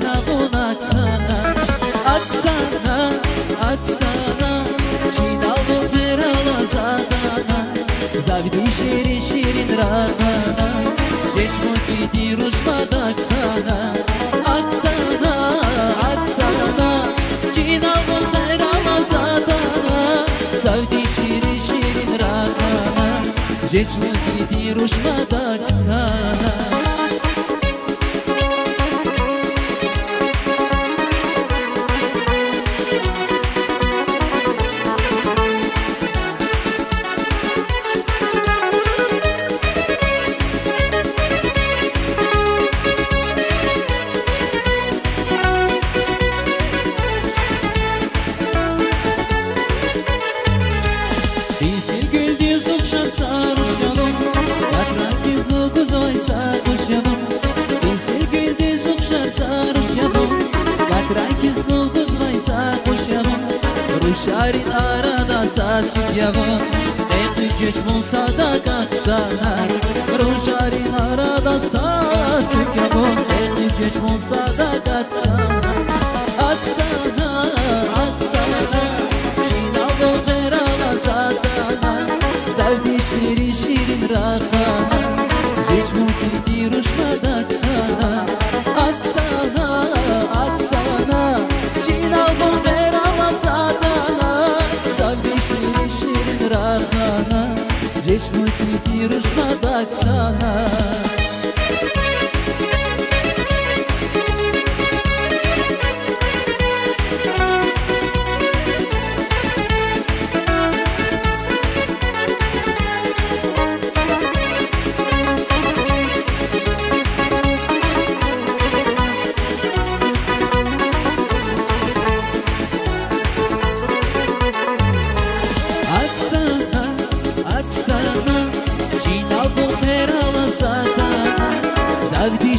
navon Aksana Aksana, Aksana Çinal bu verala zadana Zavdi şirin şirin rahana Çeşmo gidi ruşmada Aksana Aksana, Aksana Çinal bu verala zadana Zavdi şirin şirin rahana Çeşmo gidi ruşmada Aksana Şarin arada saçık yavan Ekli geçmon sadak Aksana Şarin arada saçık yavan Ekli geçmon sadak Aksana Aksana, Aksana Çinal bol verala zadana Zavdi şirin şirin rahana Geçmon gidi ruşmada Aksana Aksana, Aksana Çinal bol verala zadana Rahana, здесь мой путь рушмада Aksana Aksana, Çinal bu verala zadana Zavdi